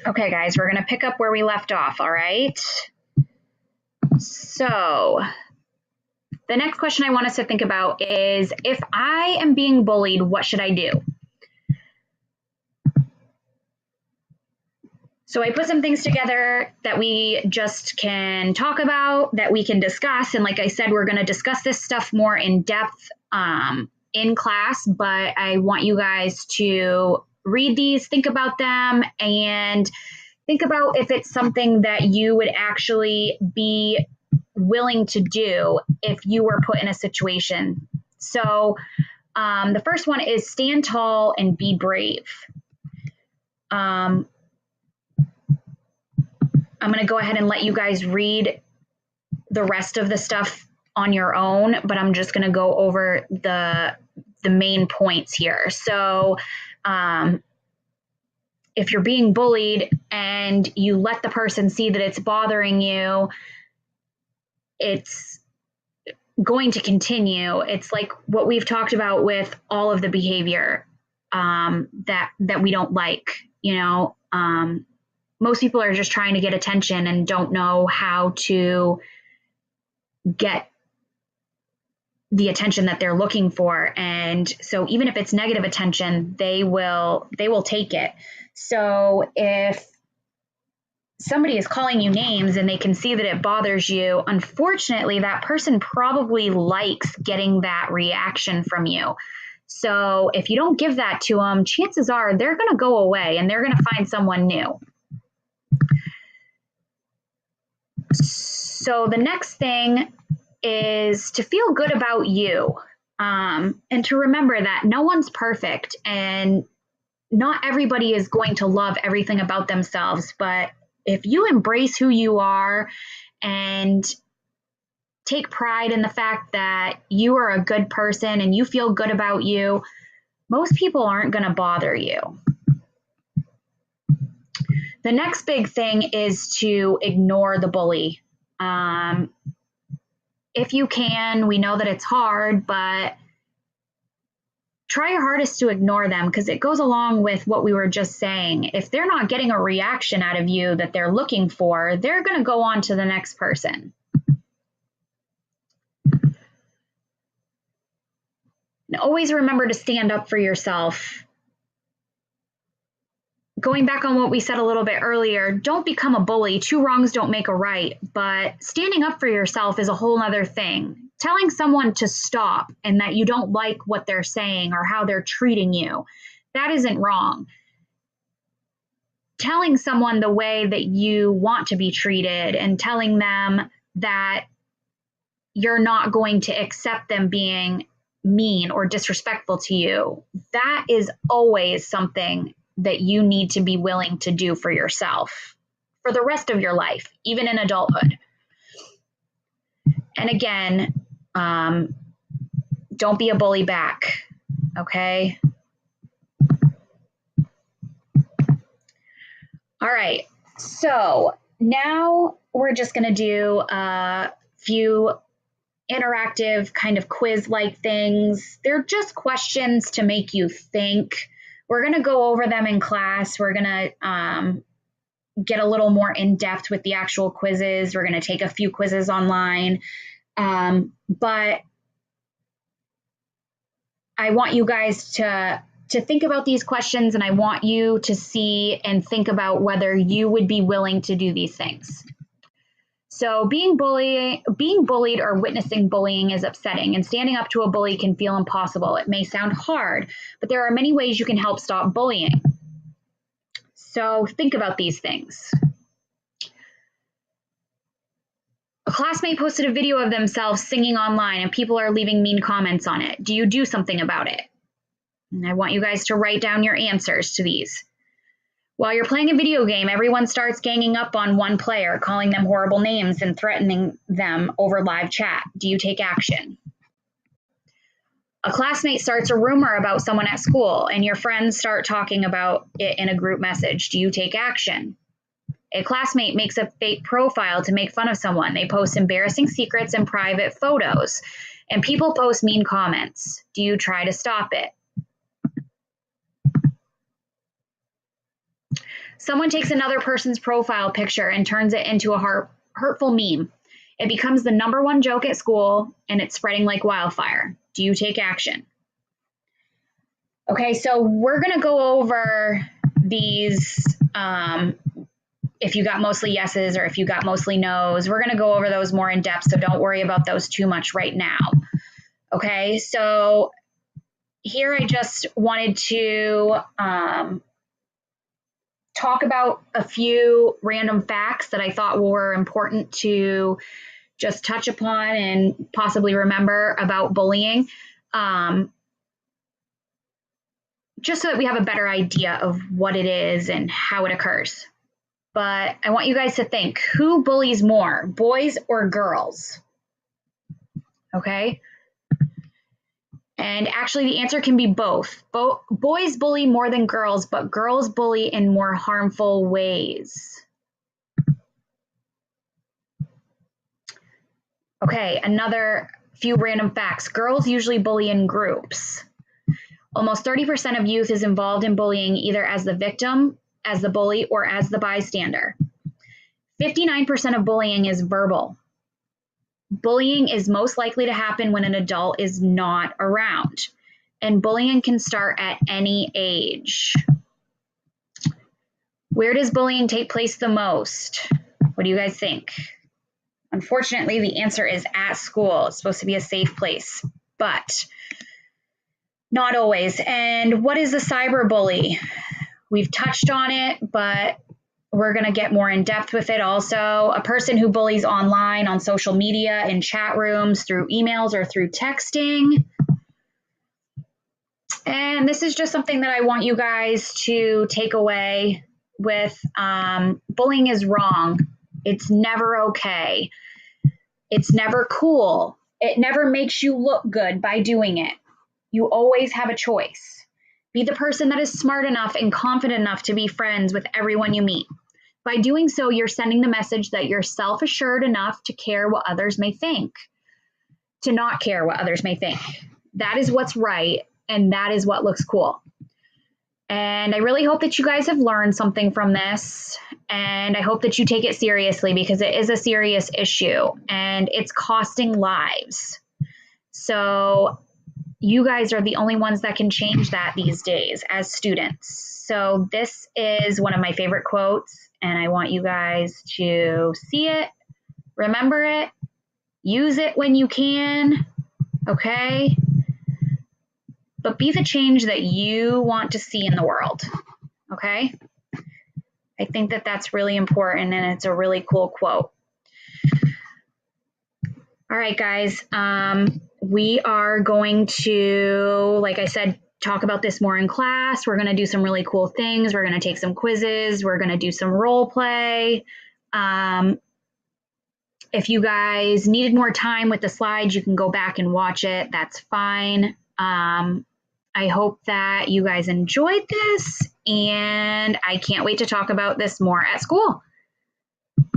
Okay, guys, we're going to pick up where we left off, all right? So the next question I want us to think about is, if I am being bullied, what should I do? So I put some things together that we just can talk about, that we can discuss. And like I said, we're going to discuss this stuff more in depth in class, but I want you guys to read these, think about them, and think about if it's something that you would actually be willing to do if you were put in a situation. So the first one is stand tall and be brave. I'm going to go ahead and let you guys read the rest of the stuff on your own, but I'm just going to go over the main points here. So if you're being bullied and you let the person see that it's bothering you, it's going to continue. It's like what we've talked about with all of the behavior that we don't like, you know. Most people are just trying to get attention and don't know how to get the attention that they're looking for. And so even if it's negative attention, they will take it. So if somebody is calling you names and they can see that it bothers you, unfortunately, that person probably likes getting that reaction from you. So if you don't give that to them, chances are they're going to go away and they're going to find someone new. So the next thing is to feel good about you, and to remember that no one's perfect and not everybody is going to love everything about themselves. But if you embrace who you are and take pride in the fact that you are a good person and you feel good about you, most people aren't going to bother you. The next big thing is to ignore the bully. If you can, we know that it's hard, but try your hardest to ignore them, because it goes along with what we were just saying. If they're not getting a reaction out of you that they're looking for, they're going to go on to the next person. And always remember to stand up for yourself. Going back on what we said a little bit earlier, don't become a bully. Two wrongs don't make a right, but standing up for yourself is a whole other thing. Telling someone to stop and that you don't like what they're saying or how they're treating you, that isn't wrong. Telling someone the way that you want to be treated and telling them that you're not going to accept them being mean or disrespectful to you, that is always something that you need to be willing to do for yourself for the rest of your life, even in adulthood. And again, don't be a bully back, okay? All right, so now we're just gonna do a few interactive kind of quiz-like things. They're just questions to make you think. We're going to go over them in class. We're going to get a little more in depth with the actual quizzes. We're going to take a few quizzes online. But I want you guys to think about these questions, and I want you to see and think about whether you would be willing to do these things. So being bullied or witnessing bullying is upsetting, and standing up to a bully can feel impossible. It may sound hard, but there are many ways you can help stop bullying. So think about these things. A classmate posted a video of themselves singing online and people are leaving mean comments on it. Do you do something about it? And I want you guys to write down your answers to these. While you're playing a video game, everyone starts ganging up on one player, calling them horrible names and threatening them over live chat. Do you take action? A classmate starts a rumor about someone at school and your friends start talking about it in a group message. Do you take action? A classmate makes a fake profile to make fun of someone. They post embarrassing secrets and private photos, and people post mean comments. Do you try to stop it? Someone takes another person's profile picture and turns it into a hurtful meme. It becomes the #1 joke at school, and it's spreading like wildfire. Do you take action? Okay, so we're going to go over these, if you got mostly yeses or if you got mostly nos. We're going to go over those more in depth, so don't worry about those too much right now. Okay, so here I just wanted to talk about a few random facts that I thought were important to just touch upon and possibly remember about bullying, just so that we have a better idea of what it is and how it occurs. But I want you guys to think, who bullies more, boys or girls? Okay? And actually the answer can be both. Boys bully more than girls, but girls bully in more harmful ways. Okay, another few random facts. Girls usually bully in groups. Almost 30% of youth is involved in bullying either as the victim, as the bully, or as the bystander. 59% of bullying is verbal. Bullying is most likely to happen when an adult is not around, and bullying can start at any age. Where does bullying take place the most? What do you guys think? Unfortunately, the answer is at school. It's supposed to be a safe place, but not always. And what is a cyberbully? We've touched on it, but we're going to get more in depth with it also. A person who bullies online, on social media, in chat rooms, through emails, or through texting. And this is just something that I want you guys to take away with. Bullying is wrong. It's never okay. It's never cool. It never makes you look good by doing it. You always have a choice. Be the person that is smart enough and confident enough to be friends with everyone you meet. By doing so, you're sending the message that you're self-assured enough to care what others may think, to not care what others may think. That is what's right, and that is what looks cool. And I really hope that you guys have learned something from this, and I hope that you take it seriously, because it is a serious issue, and it's costing lives. So you guys are the only ones that can change that these days as students. So this is one of my favorite quotes, and I want you guys to see it, remember it, use it when you can, okay? But be the change that you want to see in the world, okay? I think that that's really important, and it's a really cool quote. All right, guys, we are going to, like I said, talk about this more in class. We're going to do some really cool things. We're going to take some quizzes. We're going to do some role play. If you guys needed more time with the slides, you can go back and watch it. That's fine. I hope that you guys enjoyed this, and I can't wait to talk about this more at school.